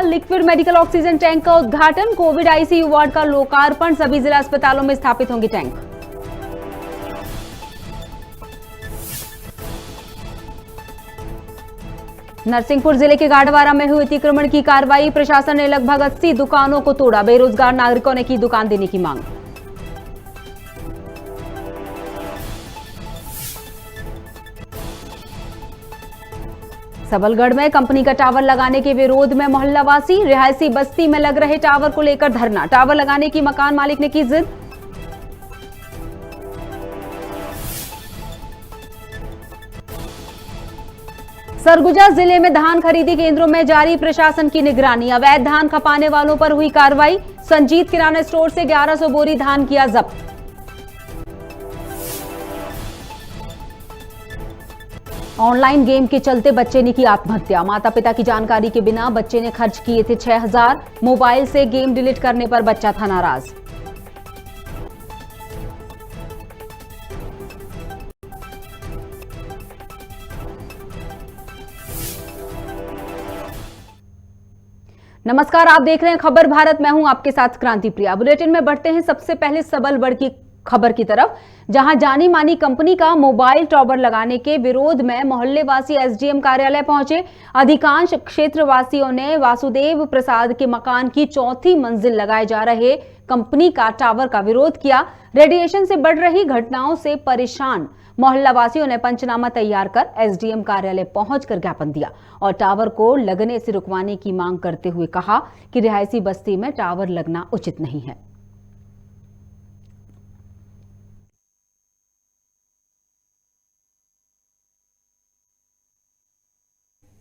Liquid medical oxygen tank का उद्घाटन, Covid ICU ward का लोकार्पण, सभी जिला अस्पतालों में स्थापित होंगे टैंक। नरसिंहपुर जिले के गाडवारा में हुई अतिक्रमण की कार्रवाई, प्रशासन ने लगभग 80 दुकानों को तोड़ा, बेरोजगार नागरिकों ने की दुकान देने की मांग। सबलगढ़ में कंपनी का टावर लगाने के विरोध में मोहल्लावासी, रिहायशी बस्ती में लग रहे टावर को लेकर धरना, टावर लगाने की मकान मालिक ने की जिद। सरगुजा जिले में धान खरीदी केंद्रों में जारी प्रशासन की निगरानी, अवैध धान खपाने वालों पर हुई कार्रवाई, संजीत किराना स्टोर से 1100 बोरी धान किया जब्त। ऑनलाइन गेम के चलते बच्चे ने की आत्महत्या, माता पिता की जानकारी के बिना बच्चे ने खर्च किए थे 6000, मोबाइल से गेम डिलीट करने पर बच्चा था नाराज। नमस्कार, आप देख रहे हैं खबर भारत, मैं हूं आपके साथ क्रांति प्रिया। बुलेटिन में बढ़ते हैं सबसे पहले सबलगढ़ की खबर की तरफ, जहां जानी मानी कंपनी का मोबाइल टावर लगाने के विरोध में मोहल्लेवासी एसडीएम कार्यालय पहुंचे। अधिकांश क्षेत्रवासियों ने वासुदेव प्रसाद के मकान की 4थी मंजिल लगाए जा रहे कंपनी का टावर का विरोध किया। रेडिएशन से बढ़ रही घटनाओं से परेशान मोहल्लावासियों ने पंचनामा तैयार कर एसडीएम कार्यालय पहुंचकर ज्ञापन दिया और टावर को लगने से रुकवाने की मांग करते हुए कहा कि रिहायशी बस्ती में टावर लगना उचित नहीं है।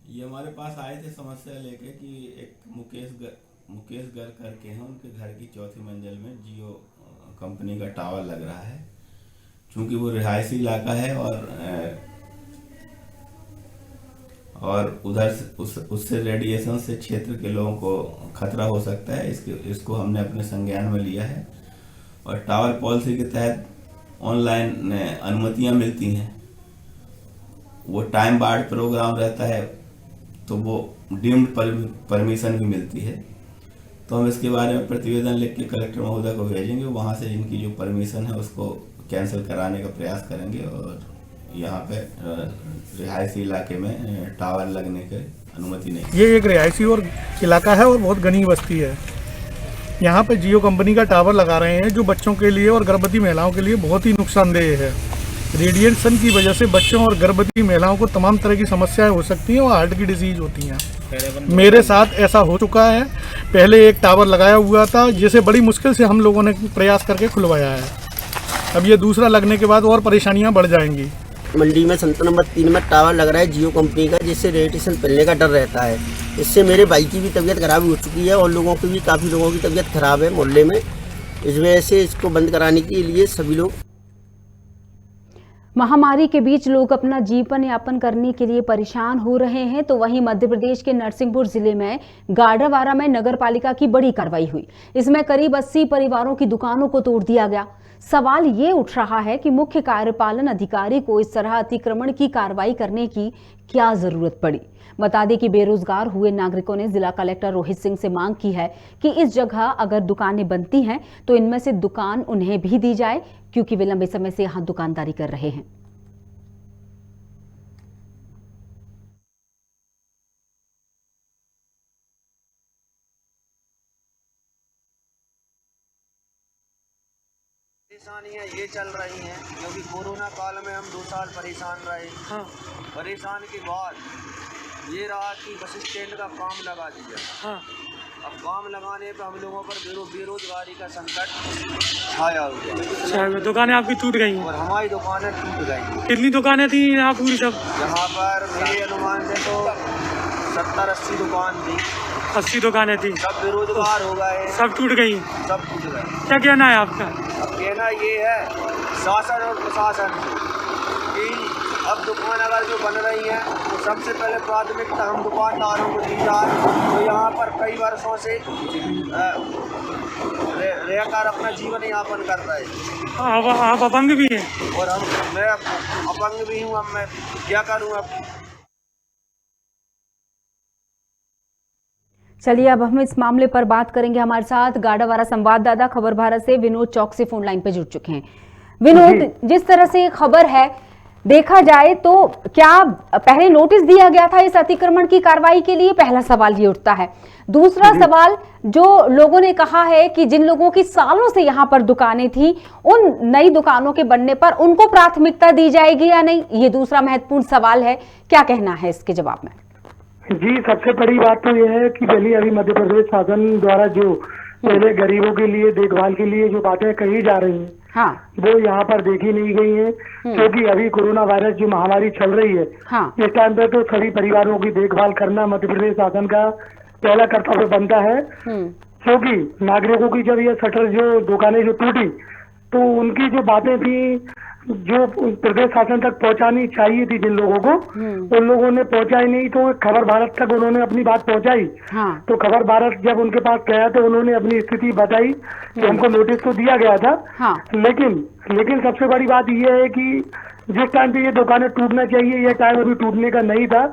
ये हमारे पास आए थे समस्या लेके कि एक मुकेश गर करके हैं, उनके घर की 4थी मंजिल में जियो कंपनी का टावर लग रहा है। चूंकि वो रिहायशी इलाका है और उधर से उससे रेडिएशन से क्षेत्र के लोगों को खतरा हो सकता है, इसको हमने अपने संज्ञान में लिया है और टावर पॉलिसी के तहत ऑनलाइन अनुमतियां मिलती हैं। वो टाइम बार्ड प्रोग्राम रहता है तो वो डीम्ड परमिशन भी मिलती है, तो हम इसके बारे में प्रतिवेदन लिख के कलेक्टर महोदय को भेजेंगे। वहाँ से इनकी जो परमिशन है उसको कैंसिल कराने का प्रयास करेंगे और यहाँ पे रिहायशी इलाके में टावर लगने की अनुमति नहीं। ये एक रिहायशी और इलाका है और बहुत घनी बस्ती है। यहाँ पे जियो कंपनी का टावर लगा रहे हैं जो बच्चों के लिए और गर्भवती महिलाओं के लिए बहुत ही नुकसानदेह है। रेडिएशन की वजह से बच्चों और गर्भवती महिलाओं को तमाम तरह की समस्याएं हो सकती हैं और हार्ट की डिजीज होती हैं। मेरे साथ ऐसा हो चुका है। पहले एक टावर लगाया हुआ था जिसे बड़ी मुश्किल से हम लोगों ने प्रयास करके खुलवाया है। अब ये दूसरा लगने के बाद और परेशानियां बढ़ जाएंगी। मंडी में सेंटर नंबर 3 में टावर लग रहा है जियो कंपनी का, जिससे रेडिएशन फैलने का डर रहता है। इससे मेरे भाई की भी तबीयत खराब हो चुकी है और लोगों की भी, काफ़ी लोगों की तबीयत खराब है मोहल्ले में। इस वजह से इसको बंद कराने के लिए सभी लोग। महामारी के बीच लोग अपना जीवन यापन करने के लिए परेशान हो रहे हैं, तो वहीं मध्य प्रदेश के नरसिंहपुर जिले में गाडरवारा में नगर पालिका की बड़ी कार्रवाई हुई। इसमें करीब 80 परिवारों की दुकानों को तोड़ दिया गया। सवाल ये उठ रहा है कि मुख्य कार्यपालन अधिकारी को इस तरह अतिक्रमण की कार्रवाई करने की क्या जरूरत पड़ी। बता दें कि बेरोजगार हुए नागरिकों ने जिला कलेक्टर रोहित सिंह से मांग की है कि इस जगह अगर दुकानें बनती हैं तो इनमें से दुकान उन्हें भी दी जाए, क्योंकि वे लंबे समय से यहां दुकानदारी कर रहे हैं। परेशानियाँ ये चल रही हैं क्योंकि कोरोना काल में हम 2 साल परेशान रहे। परेशान के बाद ये रहा कि बस स्टैंड का काम लगा दिया। अब काम लगाने पर हम लोगों पर बेरोजगारी का संकट छाया हुआ है। दुकानें आपकी टूट गई और हमारी दुकानें टूट गई। कितनी दुकानें थी यहाँ पूरी सब? यहाँ पर मेरे अनुमान से तो 70-80 दुकान थी। 80 दुकानें थी, सब बेरोजगार हो गए, सब टूट गई। सब टूट गए। क्या कहना है आपका? अब कहना ये है शासन और प्रशासन कि अब दुकान अगर जो बन रही है तो सबसे पहले प्राथमिकता हम दुकानदारों को दी जाए, तो यहाँ पर कई वर्षों से रहकर अपना जीवन यापन कर रहे हैं। आप अपंग भी हैं? और मैं अपंग भी हूँ। अब मैं क्या करूँ? अब चलिए अब हम इस मामले पर बात करेंगे। हमारे साथ गाड़ावारा संवाददाता खबर भारत से विनोद चौक से फोन लाइन पे जुड़ चुके हैं। विनोद, जिस तरह से खबर है देखा जाए तो क्या पहले नोटिस दिया गया था इस अतिक्रमण की कार्रवाई के लिए? पहला सवाल ये उठता है। दूसरा सवाल, जो लोगों ने कहा है कि जिन लोगों की सालों से यहाँ पर दुकानें थी, उन नई दुकानों के बनने पर उनको प्राथमिकता दी जाएगी या नहीं, ये दूसरा महत्वपूर्ण सवाल है। क्या कहना है इसके जवाब में? जी, सबसे बड़ी बात तो यह है कि पहले अभी मध्य प्रदेश शासन द्वारा जो पहले गरीबों के लिए देखभाल के लिए जो बातें कही जा रही हैं, हाँ, वो यहाँ पर देखी नहीं गई है, क्योंकि अभी कोरोना वायरस जो महामारी चल रही है, हाँ, इस टाइम पे तो सभी परिवारों की देखभाल करना मध्य प्रदेश शासन का पहला कर्तव्य बनता है। क्योंकि नागरिकों की जब ये शटर जो दुकानें जो टूटी, तो उनकी जो बातें थी जो प्रदेश शासन तक पहुंचानी चाहिए थी जिन लोगों को, उन लोगों ने पहुंचाई नहीं, तो खबर भारत तक उन्होंने अपनी बात पहुंचाई। हाँ, तो खबर भारत जब उनके पास गया तो उन्होंने अपनी स्थिति बताई कि हमको नोटिस तो दिया गया था, हाँ, लेकिन सबसे बड़ी बात यह है कि जिस टाइम पे ये दुकानें टूटना चाहिए, यह टाइम अभी टूटने का नहीं था।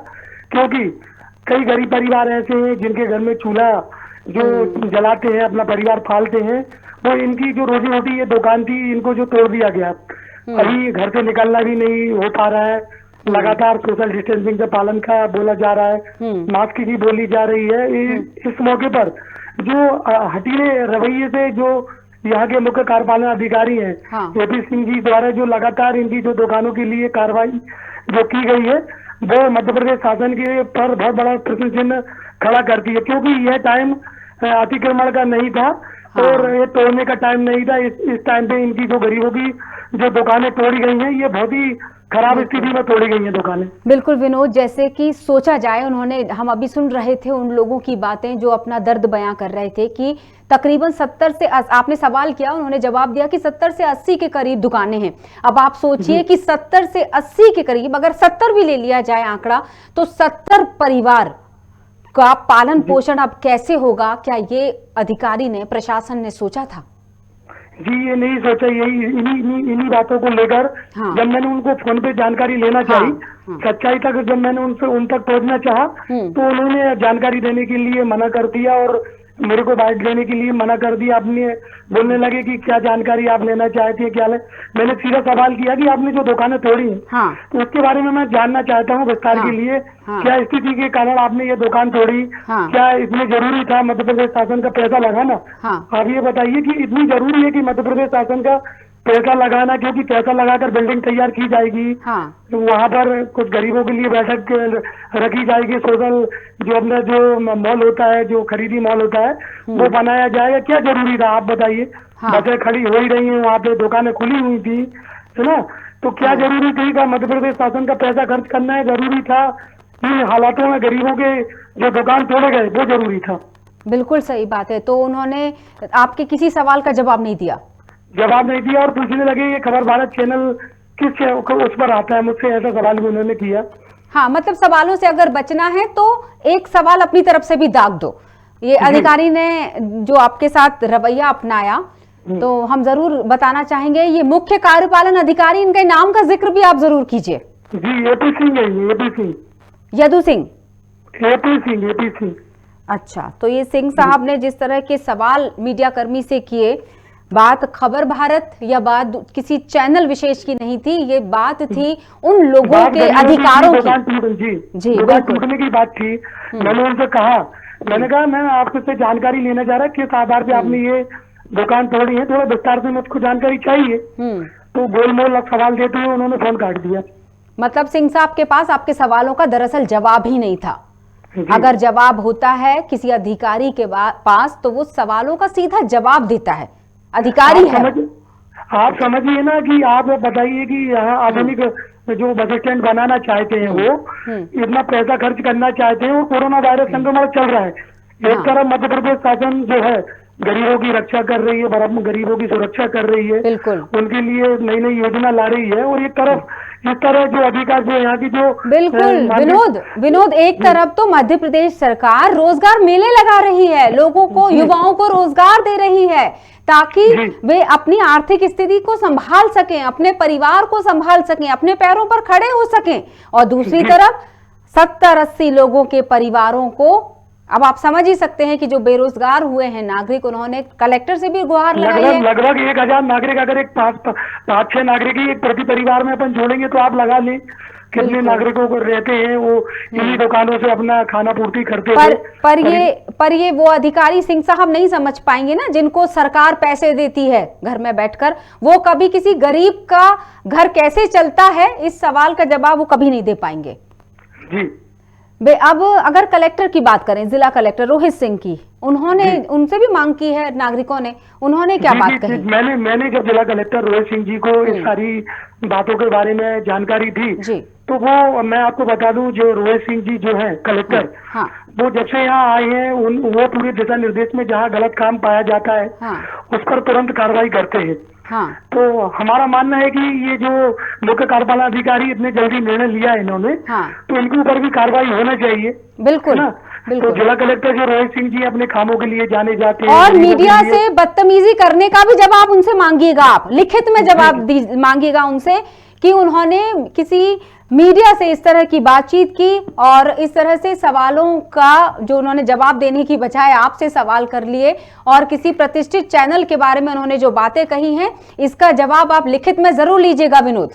क्योंकि कई गरीब परिवार ऐसे हैं जिनके घर में चूल्हा जो जलाते हैं, अपना परिवार पालते हैं, वो इनकी जो रोजी रोटी ये दुकान थी, इनको जो तोड़ दिया गया। अभी घर से निकलना भी नहीं हो पा रहा है, लगातार सोशल डिस्टेंसिंग का पालन का बोला जा रहा है, मास्क की बोली जा रही है। इस मौके पर जो हटीले रवैये से जो यहाँ के मुख्य कार्यपालन अधिकारी हैं, हाँ, एपी सिंह जी द्वारा जो लगातार इनकी जो दुकानों के लिए कार्रवाई जो की गई है, वो मध्य प्रदेश शासन के पर बहुत बड़ा प्रश्न चिन्ह खड़ा करती है। क्योंकि यह टाइम अतिक्रमण का नहीं था, हाँ, और ये तोड़ने का टाइम नहीं था। इस टाइम पे इनकी जो गरीबों की जो दुकानें तोड़ी गई हैं, ये बहुत ही खराब स्थिति में तोड़ी गई हैं दुकानें। बिल्कुल विनोद, जैसे कि सोचा जाए, उन्होंने, हम अभी सुन रहे थे उन लोगों की बातें जो अपना दर्द बयां कर रहे थे कि तकरीबन 70 से, आपने सवाल किया, उन्होंने जवाब दिया कि 70 से 80 के करीब दुकानें हैं। अब आप सोचिए कि 70 से 80 के करीब, अगर 70 भी ले लिया जाए आंकड़ा, तो 70 परिवार का पालन पोषण अब कैसे होगा? क्या ये अधिकारी ने, प्रशासन ने सोचा था? जी, ये नहीं सोचा। यही इन्हीं बातों को लेकर, हाँ, जब मैंने उनको फोन पे जानकारी लेना चाहिए, हाँ, सच्चाई तक जब मैंने उन तक पहुंचना चाहा, तो उन्होंने जानकारी देने के लिए मना कर दिया और मेरे को बाइट देने के लिए मना कर दिया। आपने बोलने लगे कि क्या जानकारी आप लेना चाहती है, क्या ले? मैंने सीधा सवाल किया कि आपने जो दुकानें तोड़ी हैं, हाँ, तो उसके बारे में मैं जानना चाहता हूँ विस्तार, हाँ, के लिए, हाँ, क्या स्थिति के कारण आपने ये दुकान तोड़ी, हाँ, क्या इसमें जरूरी था मध्य प्रदेश शासन का पैसा लगाना? हाँ, आप ये बताइए कि इतनी जरूरी है कि मध्य प्रदेश शासन का पैसा लगाना, क्योंकि पैसा लगाकर बिल्डिंग तैयार की जाएगी, हाँ, तो वहाँ पर कुछ गरीबों के लिए बैठक रखी जाएगी, सोशल जो अपना जो मॉल होता है, जो खरीदी मॉल होता है, वो बनाया जाएगा। क्या जरूरी था आप बताइए? हाँ, बसें खड़ी हो ही रही हैं, वहाँ पे दुकानें खुली हुई थी, है ना? तो क्या जरूरी थी का मध्य प्रदेश शासन का पैसा खर्च करना है? जरूरी था इन हालातों में गरीबों के जो दुकान तोड़े गए, वो जरूरी था? बिल्कुल सही बात है। तो उन्होंने आपके किसी सवाल का जवाब नहीं दिया? जवाब नहीं दिया, और पूछने लगे ये खबर भारत चैनल किस उस पर आता है, मुझसे ऐसा सवाल भी उन्होंने किया। हाँ, मतलब सवालों से अगर बचना है तो एक सवाल अपनी तरफ से भी दाग दो। ये अधिकारी ने जो आपके साथ रवैया अपनाया, तो हम जरूर बताना चाहेंगे, ये मुख्य कार्यपालन अधिकारी, इनके नाम का जिक्र भी आप जरूर कीजिए। जी, एपी सिंह है, AP Singh, Yadu Singh, AP Singh, AP Singh. अच्छा, तो ये सिंह साहब ने जिस तरह के सवाल मीडिया कर्मी से किए, बात खबर भारत या बात किसी चैनल विशेष की नहीं थी, ये बात थी उन लोगों के अधिकारों की। जी, टूटने की बात थी। मैंने उनसे कहा, मैंने कहा मैं आपसे जानकारी लेना चाह रहा, किस आधार पे आपने ये दुकान तोड़ी है, थोड़ा विस्तार से मुझको जानकारी चाहिए। तो गोलमोल सवाल देते हुए उन्होंने फोन काट दिया। मतलब सिंह साहब के पास आपके सवालों का दरअसल जवाब ही नहीं था। अगर जवाब होता है किसी अधिकारी के पास, तो वो सवालों का सीधा जवाब देता है, अधिकारी है। आप समझिए ना कि आप बताइए कि यहाँ आधुनिक जो बस स्टैंड बनाना चाहते हैं, वो इतना पैसा खर्च करना चाहते हैं, और कोरोना वायरस संक्रमण चल रहा है। एक तरफ मध्य प्रदेश शासन जो है गरीबों की रक्षा कर रही है, बराबर गरीबों की सुरक्षा कर रही है, बिल्कुल उनके लिए नई नई योजना ला रही है, और एक तरफ इस तरह जो अधिकार जो यहाँ की जो बिल्कुल विनोद एक तरफ तो मध्य प्रदेश सरकार रोजगार मेले लगा रही है, लोगों को, युवाओं को रोजगार दे रही है, ताकि वे अपनी आर्थिक स्थिति को संभाल सकें, अपने परिवार को संभाल सकें, अपने पैरों पर खड़े हो सकें, और दूसरी तरफ 70-80 लोगों के परिवारों को अब आप समझ ही सकते हैं कि जो बेरोजगार हुए हैं नागरिक, उन्होंने कलेक्टर से भी गुहार लगाई है। लगभग 1000 नागरिक, अगर एक 5-6 नागरिक ही एक प्रति परिवार में अपन जोड़ेंगे तो आप लगा लें कितने नागरिकों को रहते हैं, वो इन्हीं दुकानों से अपना खाना पूर्ति करते थे। पर ये वो अधिकारी सिंह साहब नहीं समझ पाएंगे ना, जिनको सरकार पैसे देती है घर में बैठकर, वो कभी किसी गरीब का घर कैसे चलता है, इस सवाल का जवाब वो कभी नहीं दे पाएंगे जी। अब अगर कलेक्टर की बात करें, जिला कलेक्टर रोहित सिंह की, उन्होंने उनसे भी मांग की है नागरिकों ने, उन्होंने क्या बात कही? मैंने जब जिला कलेक्टर रोहित सिंह जी को इस सारी बातों के बारे में जानकारी दी जी, तो वो, मैं आपको बता दूं, जो रोहित सिंह जी जो है कलेक्टर, हाँ, वो जब से यहाँ आए हैं वो पूरे दिशा निर्देश में जहाँ गलत काम पाया जाता है हाँ, उस पर तुरंत कार्रवाई करते हैं। हाँ, तो हमारा मानना है कि ये जो मुख्य कार्यपालन अधिकारी इतने जल्दी निर्णय लिया है इन्होंने, हाँ, तो इनके ऊपर भी कार्रवाई होना चाहिए। बिल्कुल ना? बिल्कुल। तो जिला कलेक्टर जो रोहित सिंह जी अपने कामों के लिए जाने जाते हैं, और मीडिया से बदतमीजी करने का भी जवाब उनसे मांगिएगा, आप लिखित में जवाब मांगिएगा उनसे कि उन्होंने किसी मीडिया से इस तरह की बातचीत की और इस तरह से सवालों का जो उन्होंने जवाब देने की बजाय आपसे सवाल कर लिए, और किसी प्रतिष्ठित चैनल के बारे में उन्होंने जो बातें कही हैं, इसका जवाब आप लिखित में जरूर लीजिएगा विनोद।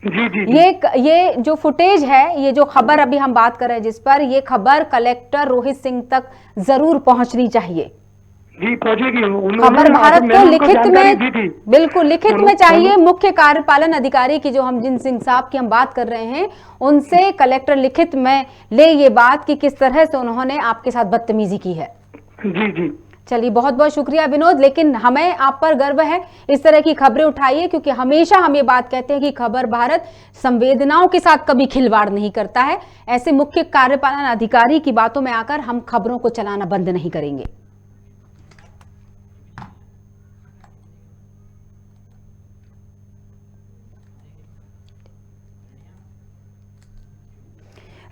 जी जी। ये जो फुटेज है, ये जो खबर अभी हम बात कर रहे हैं जिस पर, ये खबर कलेक्टर रोहित सिंह तक जरूर पहुंचनी चाहिए जी, पहुंचेगी। खबर भारत को लिखित में, बिल्कुल लिखित में चाहिए। मुख्य कार्यपालन अधिकारी की जो हम जिन सिंह साहब की हम बात कर रहे हैं, उनसे कलेक्टर लिखित में ले ये बात कि किस तरह से उन्होंने आपके साथ बदतमीजी की है। जी जी। चलिए, बहुत बहुत शुक्रिया विनोद, लेकिन हमें आप पर गर्व है, इस तरह की खबरें उठाइए, क्योंकि हमेशा हम ये बात कहते हैं कि खबर भारत संवेदनाओं के साथ कभी खिलवाड़ नहीं करता है। ऐसे मुख्य कार्यपालन अधिकारी की बातों में आकर हम खबरों को चलाना बंद नहीं करेंगे।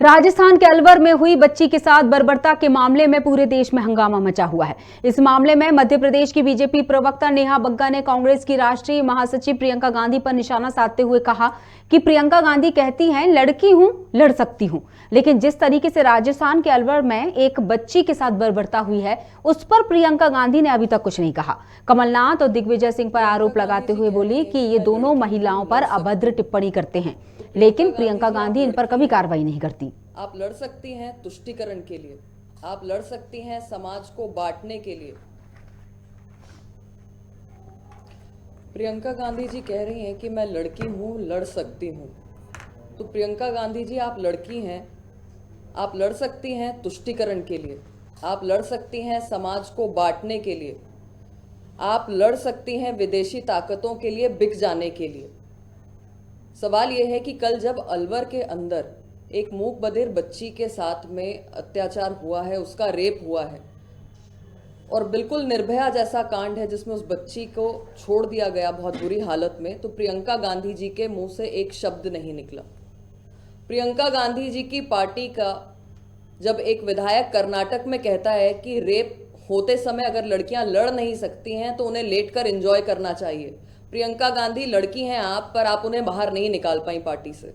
राजस्थान के अलवर में हुई बच्ची के साथ बर्बरता के मामले में पूरे देश में हंगामा मचा हुआ है। इस मामले में मध्य प्रदेश की बीजेपी प्रवक्ता नेहा बग्गा ने कांग्रेस की राष्ट्रीय महासचिव प्रियंका गांधी पर निशाना साधते हुए कहा कि प्रियंका गांधी कहती हैं लड़की हूं, लड़ सकती हूं, लेकिन जिस तरीके से राजस्थान के अलवर में एक बच्ची के साथ बर्बरता हुई है, उस पर प्रियंका गांधी ने अभी तक कुछ नहीं कहा। कमलनाथ और दिग्विजय सिंह पर आरोप लगाते हुए बोली कि ये दोनों महिलाओं पर अभद्र टिप्पणी करते हैं, लेकिन प्रियंका गांधी इन पर कभी कार्रवाई नहीं करती। आप लड़ सकती हैं तुष्टीकरण के लिए, आप लड़ सकती हैं समाज को बांटने के लिए। प्रियंका गांधी जी कह रही हैं कि मैं लड़की हूं, लड़ सकती हूं। तो प्रियंका गांधी जी, आप लड़की हैं, आप लड़ सकती हैं तुष्टीकरण के लिए, आप लड़ सकती हैं समाज को बांटने के लिए, आप लड़ सकती हैं विदेशी ताकतों के लिए बिक जाने के लिए। सवाल यह है कि कल जब अलवर के अंदर एक मूक बधिर बच्ची के साथ में अत्याचार हुआ है, उसका रेप हुआ है, और बिल्कुल निर्भया जैसा कांड है जिसमें उस बच्ची को छोड़ दिया गया बहुत बुरी हालत में, तो प्रियंका गांधी जी के मुंह से एक शब्द नहीं निकला। प्रियंका गांधी जी की पार्टी का जब एक विधायक कर्नाटक में कहता है कि रेप होते समय अगर लड़कियां लड़ नहीं सकती हैं तो उन्हें लेटकर एंजॉय करना चाहिए। प्रियंका गांधी लड़की हैं आप, पर आप उन्हें बाहर नहीं निकाल पाई पार्टी से।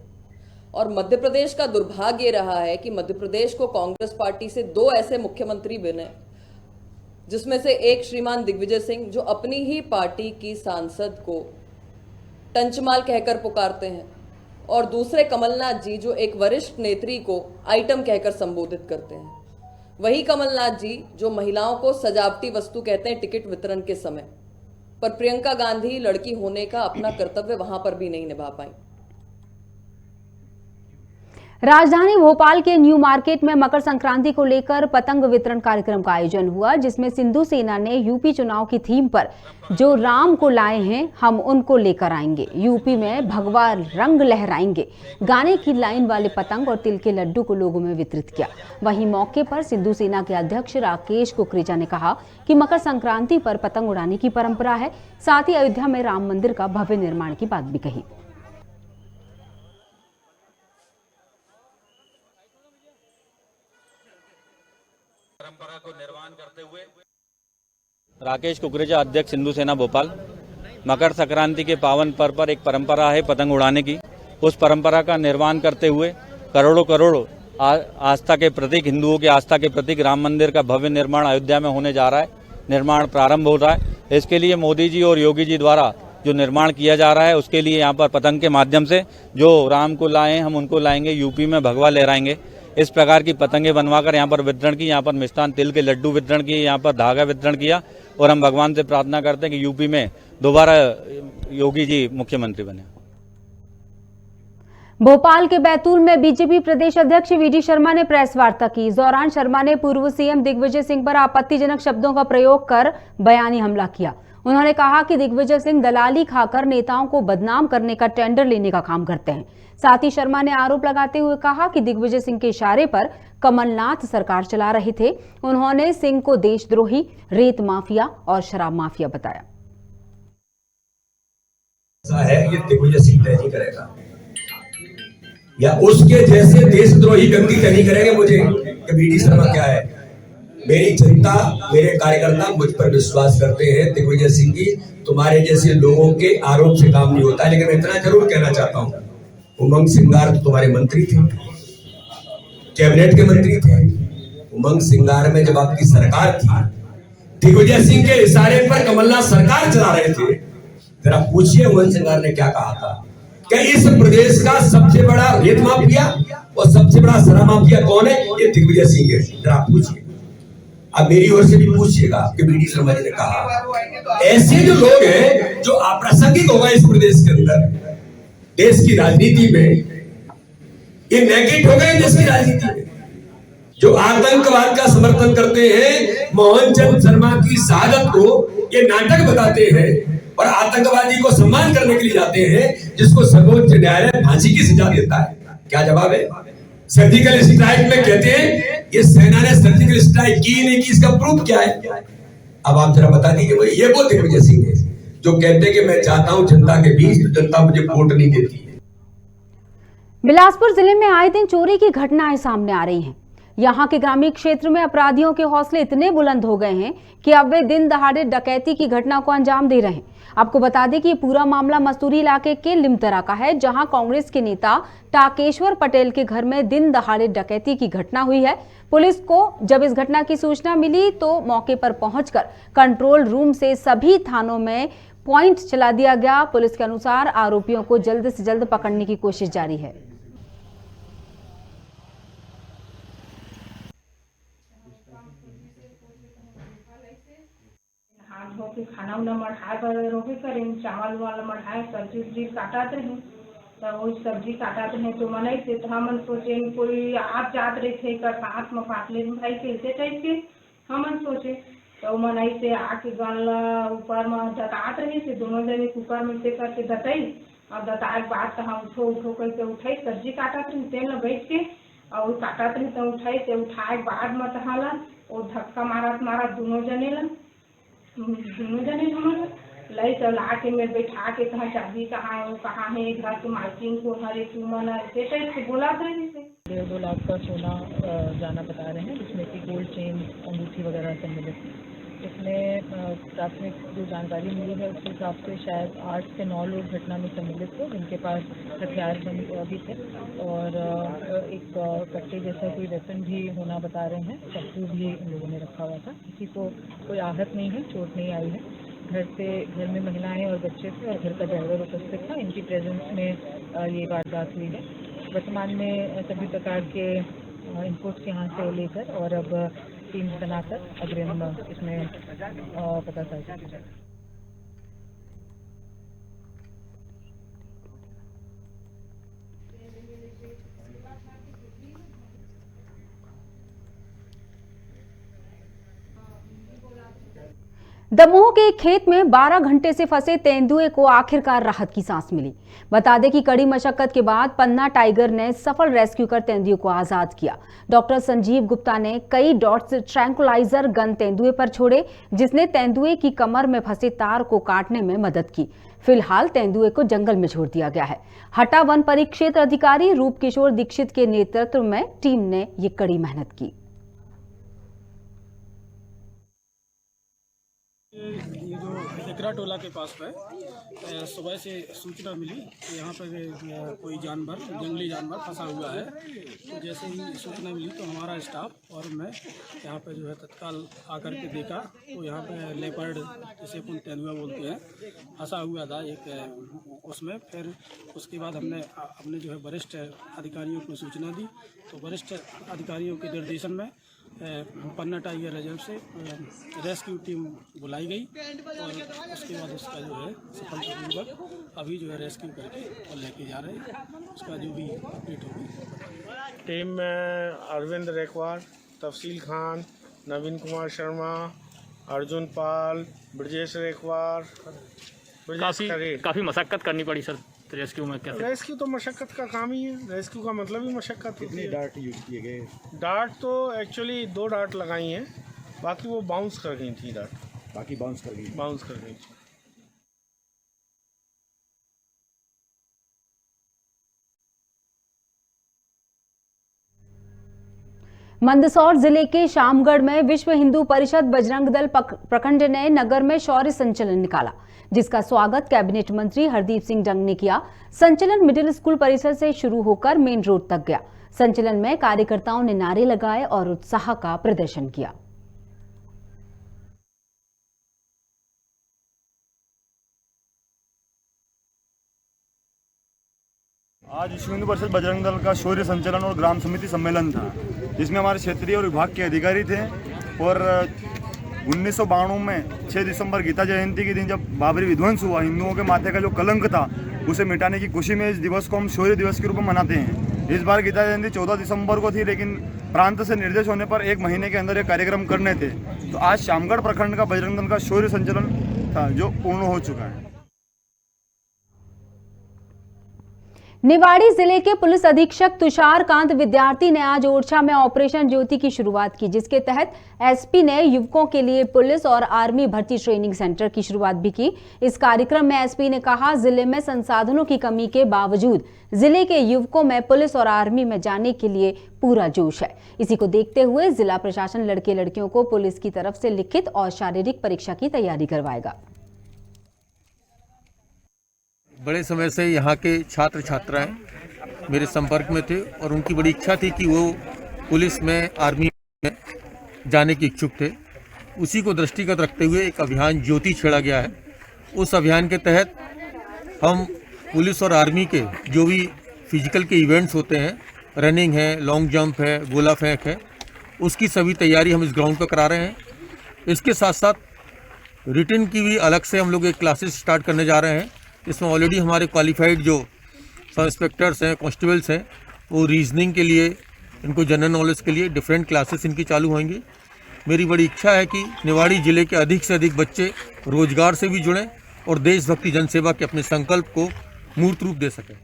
और मध्य प्रदेश का दुर्भाग्य रहा है कि मध्य प्रदेश को कांग्रेस पार्टी से 2 ऐसे मुख्यमंत्री बने, जिसमें से एक श्रीमान दिग्विजय सिंह जो अपनी ही पार्टी की सांसद को टंचमाल कहकर पुकारते हैं, और दूसरे कमलनाथ जी जो एक वरिष्ठ नेत्री को आइटम कहकर संबोधित करते हैं। वही कमलनाथ जी जो महिलाओं को सजावटी वस्तु कहते हैं टिकट वितरण के समय। पर प्रियंका गांधी लड़की होने का अपना कर्तव्य वहां पर भी नहीं निभा पाई। राजधानी भोपाल के न्यू मार्केट में मकर संक्रांति को लेकर पतंग वितरण कार्यक्रम का आयोजन हुआ, जिसमें सिंधु सेना ने यूपी चुनाव की थीम पर जो राम को लाए हैं हम उनको लेकर आएंगे, यूपी में भगवा रंग लहराएंगे, गाने की लाइन वाले पतंग और तिल के लड्डू को लोगों में वितरित किया। वहीं मौके पर सिंधु सेना के अध्यक्ष राकेश कुकरेजा ने कहा कि मकर संक्रांति पर पतंग उड़ाने की परंपरा है, साथ ही अयोध्या में राम मंदिर का भव्य निर्माण की बात भी कही। परंपरा को निर्वाण करते हुए राकेश कुकरेजा, अध्यक्ष सिंधु सेना भोपाल। मकर संक्रांति के पावन पर्व पर एक परंपरा है पतंग उड़ाने की। उस परंपरा का निर्वाण करते हुए करोड़ों आस्था के प्रतीक, हिंदुओं की आस्था के प्रतीक राम मंदिर का भव्य निर्माण अयोध्या में होने जा रहा है। निर्माण प्रारंभ हो रहा है। इसके लिए मोदी जी और योगी जी द्वारा जो निर्माण किया जा रहा है, उसके लिए यहाँ पर पतंग के माध्यम से जो राम को लाए हम उनको लाएंगे, यूपी में भगवा लहराएंगे। इस प्रकार की पतंगे बनवाकर यहाँ पर वितरण की, यहाँ पर मिष्ठान तिल के लड्डू वितरण किए, यहाँ पर धागा वितरण किया और हम भगवान से प्रार्थना करते हैं कि यूपी में दोबारा योगी जी मुख्यमंत्री बने। भोपाल के बैतूल में बीजेपी प्रदेश अध्यक्ष वीडी शर्मा ने प्रेस वार्ता की। इस दौरान शर्मा ने पूर्व सीएम दिग्विजय सिंह पर आपत्तिजनक शब्दों का प्रयोग कर बयानी हमला किया। उन्होंने कहा कि दिग्विजय सिंह दलाली खाकर नेताओं को बदनाम करने का टेंडर लेने का काम करते हैं। साथ ही शर्मा ने आरोप लगाते हुए कहा कि दिग्विजय सिंह के इशारे पर कमलनाथ सरकार चला रहे थे। उन्होंने सिंह को देशद्रोही, रेत माफिया और शराब माफिया बताया। ये दिग्विजय सिंह तय नहीं करेगा या उसके जैसे देशद्रोही व्यक्ति तय नहीं करेंगे मुझे कि वीडी शर्मा क्या है। मेरी जनता, मेरे कार्यकर्ता मुझ पर विश्वास करते हैं। दिग्विजय सिंह जी, तुम्हारे जैसे लोगों के आरोप से काम नहीं होता। लेकिन मैं इतना जरूर कहना चाहता हूं, उमंग सिंगार तो तुम्हारे मंत्री थे, कैबिनेट के मंत्री थे। उमंग सिंगार में जब आपकी सरकार थी, दिग्विजय सिंह के इशारे पर कमलनाथ सरकार चला रहे थे। जरा पूछिए उमंग सिंगार ने क्या कहा था कि इस प्रदेश का सबसे बड़ा रेत माफिया और सबसे बड़ा शराब माफिया कौन है? ये दिग्विजय सिंह है। जरा पूछिए। अब मेरी ओर से भी पूछिएगा कि वीडी शर्मा जी ने कहा। ऐसे जो लोग हैं जो अप्रासंगिक हो गए इस प्रदेश के अंदर, देश की राजनीति में, ये नेगेटिव हो गए देश की राजनीति में, जो आतंकवाद का समर्थन करते हैं, मोहनचंद शर्मा की शहादत को ये नाटक बताते हैं और आतंकवादी को सम्मान करने के लिए जाते हैं, जिसको सर्वोच्च न्यायालय फांसी की सजा देता है। क्या जवाब है? सर्जिकल स्ट्राइक में कहते हैं ये सेना ने सर्जिकल स्ट्राइक की नहीं की, इसका प्रूफ क्या है? अब आप जरा बता दीजिए। ये वो दिग्विजय सिंह है जो कहते हैं कि मैं चाहता हूं जनता के बीच, तो जनता मुझे वोट नहीं देती है। बिलासपुर जिले में आए दिन चोरी की घटनाएं सामने आ रही हैं। यहाँ के ग्रामीण क्षेत्र में अपराधियों के हौसले इतने बुलंद हो गए हैं कि अब वे दिन दहाड़े डकैती की घटना को अंजाम दे रहे हैं। आपको बता दें कि ये पूरा मामला मस्तूरी इलाके के लिमतरा का है, जहां कांग्रेस के नेता टाकेश्वर पटेल के घर में दिन दहाड़े डकैती की घटना हुई है। पुलिस को जब इस घटना की सूचना मिली तो मौके पर पहुंचकर कंट्रोल रूम से सभी थानों में पॉइंट चला दिया गया। पुलिस के अनुसार आरोपियों को जल्द से जल्द पकड़ने की कोशिश जारी है। खाना उना मढ़ाए पर रोके करें, चावल वाला मढ़ाए, सब्जी उब्जी काटाते हैं। तो वो सब्जी काटाते हैं तो मनाई से तो हम सोचे कोई आप जात रहे थे कर हाथ में काट ले भाई कैसे टाइप के हम सोचे। तो मनाई से आके गला ऊपर में दतात रहे थे, दोनों जने कुकर में से करके दताई। और दताए के बाद तो हम उठो करके उठाई, सब्जी काटत रही तेल में बैठ के और काटत रही तो उठाई से उठाए के बाद में तहाला और धक्का मारा दोनों जने हमारा लई तो ला के मैं बैठा के कहा चाबी कहाँ है, वो कहाँ है, घर के मालकिन को हर एक मन ऐसे टाइप से बोला था। 1.5 लाख का सोना जाना बता रहे हैं, जिसमें कि गोल्ड चेन, अंगूठी वगैरह सम्मिलित। इसमें प्राथमिक जो जानकारी मिली है उसके हिसाब से शायद 8 से 9 लोग घटना में सम्मिलित थे, जिनके पास हथियार भी थे और एक कट्टे जैसा कोई वेपन भी होना बता रहे हैं। चाकू भी इन लोगों ने रखा हुआ था। किसी को कोई आहत नहीं है, चोट नहीं आई है। घर में महिलाएं और बच्चे थे और घर का ड्राइवर उपस्थित था। इनकी प्रेजेंस में ये वारदात हुई है। वर्तमान में सभी प्रकार के इनपुट्स यहाँ से लेकर और अब टीम बनाकर अग्रिम इसमें पता चल जाएगा। दमोह के एक खेत में 12 घंटे से फंसे तेंदुए को आखिरकार राहत की सांस मिली। बता दें कि कड़ी मशक्कत के बाद पन्ना टाइगर ने सफल रेस्क्यू कर तेंदुए को आजाद किया। डॉक्टर संजीव गुप्ता ने कई डॉट्स ट्रैंकुलाइजर गन तेंदुए पर छोड़े, जिसने तेंदुए की कमर में फंसे तार को काटने में मदद की। फिलहाल तेंदुए को जंगल में छोड़ दिया गया है। हटा वन परिक्षेत्र अधिकारी रूप किशोर दीक्षित के नेतृत्व में टीम ने ये कड़ी मेहनत की। ये जो एकरा टोला के पास पे सुबह से सूचना मिली कि यहाँ पर कोई जानवर, जंगली जानवर फंसा हुआ है। तो जैसे ही सूचना मिली तो हमारा स्टाफ और मैं यहाँ पे जो है तत्काल आकर के देखा तो यहाँ पे लेपर्ड, जिसे अपन तेंदुआ बोलते हैं, फंसा हुआ था एक उसमें। फिर उसके बाद हमने अपने जो है वरिष्ठ अधिकारियों को सूचना दी। तो वरिष्ठ अधिकारियों के निर्देशन में पन्ना टाइगर रिजर्व से रेस्क्यू टीम बुलाई गई और उसके बाद उसका जो है सफलतापूर्वक अभी जो है रेस्क्यू करके और लेके जा रहे हैं। उसका जो भी अपडेट होगी। टीम में अरविंद रेकवार, तफसील खान, नवीन कुमार शर्मा, अर्जुन पाल, ब्रजेश रेकवार, काफ़ी मशक्क़त करनी पड़ी सर रेस्क्यू में। कैसे? रेस्क्यू तो मशक्क़त का काम ही है, रेस्क्यू का मतलब ही मशक्क़त। कितने डार्ट यूज़ किए गए? डार्ट तो एक्चुअली 2 डार्ट लगाई हैं, बाकी वो बाउंस कर गई थी डार्ट। बाकी बाउंस कर गई थी। मंदसौर जिले के शामगढ़ में विश्व हिंदू परिषद बजरंग दल प्रखंड ने नगर में शौर्य संचलन निकाला, जिसका स्वागत कैबिनेट मंत्री हरदीप सिंह डंग ने किया। संचलन मिडिल स्कूल परिसर से शुरू होकर मेन रोड तक गया। संचलन में कार्यकर्ताओं ने नारे लगाए और उत्साह का प्रदर्शन किया। आज विश्व हिंदू परिषद बजरंग दल का शौर्य संचलन और ग्राम समिति सम्मेलन था, जिसमें हमारे क्षेत्रीय और विभाग के अधिकारी थे। और 1992 में 6 दिसंबर गीता जयंती के दिन जब बाबरी विध्वंस हुआ, हिंदुओं के माथे का जो कलंक था उसे मिटाने की खुशी में इस दिवस को हम शौर्य दिवस के रूप में मनाते हैं। इस बार गीता जयंती 14 दिसंबर को थी, लेकिन प्रांत से निर्देश होने पर 1 महीने के अंदर ये कार्यक्रम करने थे। तो आज शामगढ़ प्रखंड का बजरंग दल का शौर्य संचलन था, जो पूर्ण हो चुका है। निवाड़ी जिले के पुलिस अधीक्षक तुषार कांत विद्यार्थी ने आज ओरछा में ऑपरेशन ज्योति की शुरुआत की, जिसके तहत एसपी ने युवकों के लिए पुलिस और आर्मी भर्ती ट्रेनिंग सेंटर की शुरुआत भी की। इस कार्यक्रम में एसपी ने कहा, जिले में संसाधनों की कमी के बावजूद जिले के युवकों में पुलिस और आर्मी में जाने के लिए पूरा जोश है। इसी को देखते हुए जिला प्रशासन लड़के लड़कियों को पुलिस की तरफ से लिखित और शारीरिक परीक्षा की तैयारी करवाएगा। बड़े समय से यहाँ के छात्र छात्राएं मेरे संपर्क में थे और उनकी बड़ी इच्छा थी कि वो पुलिस में, आर्मी में जाने की इच्छुक थे। उसी को दृष्टिगत रखते हुए एक अभियान ज्योति छेड़ा गया है। उस अभियान के तहत हम पुलिस और आर्मी के जो भी फिजिकल के इवेंट्स होते हैं, रनिंग है, लॉन्ग जंप है, गोला फेंक है, उसकी सभी तैयारी हम इस ग्राउंड पर करा रहे हैं। इसके साथ साथ रिटन की भी अलग से हम लोग एक क्लासेस स्टार्ट करने जा रहे हैं। इसमें ऑलरेडी हमारे क्वालिफाइड जो सब इंस्पेक्टर्स हैं, कांस्टेबल्स हैं, वो रीजनिंग के लिए, इनको जनरल नॉलेज के लिए डिफरेंट क्लासेस इनकी चालू होंगी। मेरी बड़ी इच्छा है कि निवाड़ी जिले के अधिक से अधिक बच्चे रोजगार से भी जुड़ें और देशभक्ति जनसेवा के अपने संकल्प को मूर्त रूप दे सकें।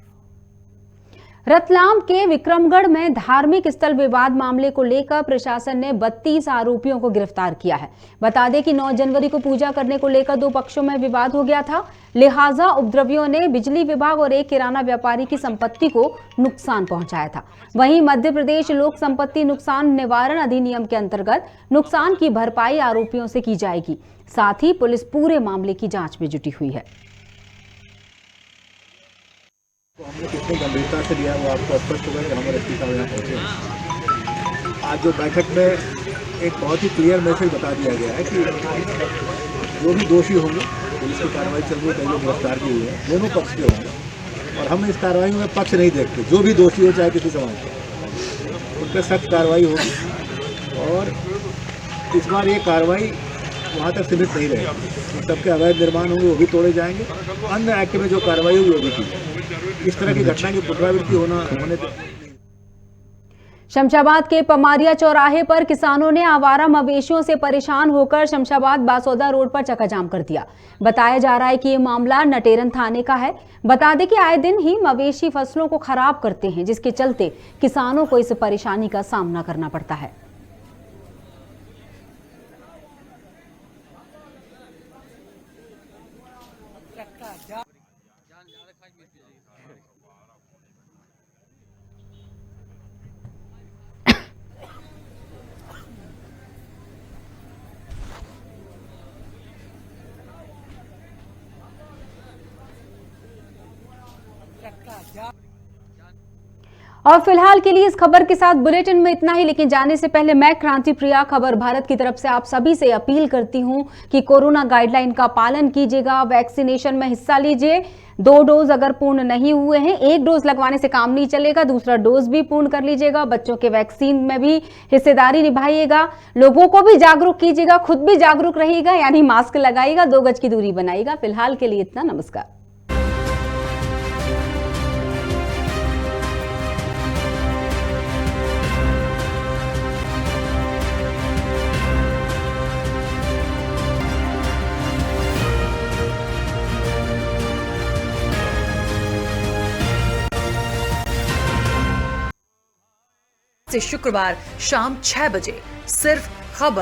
रतलाम के विक्रमगढ़ में धार्मिक स्थल विवाद मामले को लेकर प्रशासन ने 32 आरोपियों को गिरफ्तार किया है। बता दें कि 9 जनवरी को पूजा करने को लेकर 2 पक्षों में विवाद हो गया था, लिहाजा उपद्रवियों ने बिजली विभाग और एक किराना व्यापारी की संपत्ति को नुकसान पहुंचाया था। वहीं मध्य प्रदेश लोक संपत्ति नुकसान निवारण अधिनियम के अंतर्गत नुकसान की भरपाई आरोपियों से की जाएगी। साथ ही पुलिस पूरे मामले की जाँच में जुटी हुई है। हमने कितनी गंभीरता से लिया वो आपको स्पष्ट होगा कि हमारे एसपी साहब यहाँ पहुँचे। आज जो बैठक में एक बहुत ही क्लियर मैसेज बता दिया गया है कि जो भी दोषी होंगे, पुलिस की कार्रवाई चल रही है, कई लोग गिरफ्तार किए हुए हैं, दोनों पक्ष के होंगे और हम इस कार्रवाई में पक्ष नहीं देखते। जो भी दोषी हो, चाहे किसी समाज का, उन पर सख्त कार्रवाई होगी। और इस बार ये कार्रवाई वहाँ तक सीमित नहीं रहेगी। सबके अवैध निर्माण होंगे वो भी तोड़े जाएंगे, अन्य एक्ट में जो कार्रवाई होगी वो भी की जाएगी। इस तरह की घटना की पुनरावृत्ति होने शमशाबाद के पमारिया चौराहे पर किसानों ने आवारा मवेशियों से परेशान होकर शमशाबाद बासौदा रोड पर चक्काजाम कर दिया। बताया जा रहा है कि ये मामला नटेरन थाने का है। बता दें कि आए दिन ही मवेशी फसलों को खराब करते हैं, जिसके चलते किसानों को इस परेशानी का सामना करना पड़ता है। और फिलहाल के लिए इस खबर के साथ बुलेटिन में इतना ही, लेकिन जाने से पहले मैं क्रांति प्रिया खबर भारत की तरफ से आप सभी से अपील करती हूं कि कोरोना गाइडलाइन का पालन कीजिएगा, वैक्सीनेशन में हिस्सा लीजिए। 2 डोज अगर पूर्ण नहीं हुए हैं, 1 डोज लगवाने से काम नहीं चलेगा, दूसरा डोज भी पूर्ण कर लीजिएगा। बच्चों के वैक्सीन में भी हिस्सेदारी निभाइएगा, लोगों को भी जागरूक कीजिएगा, खुद भी जागरूक रहिएगा, यानी मास्क लगाइएगा, 2 गज की दूरी बनाइएगा। फिलहाल के लिए इतना, नमस्कार। से शुक्रवार शाम 6 बजे सिर्फ खबर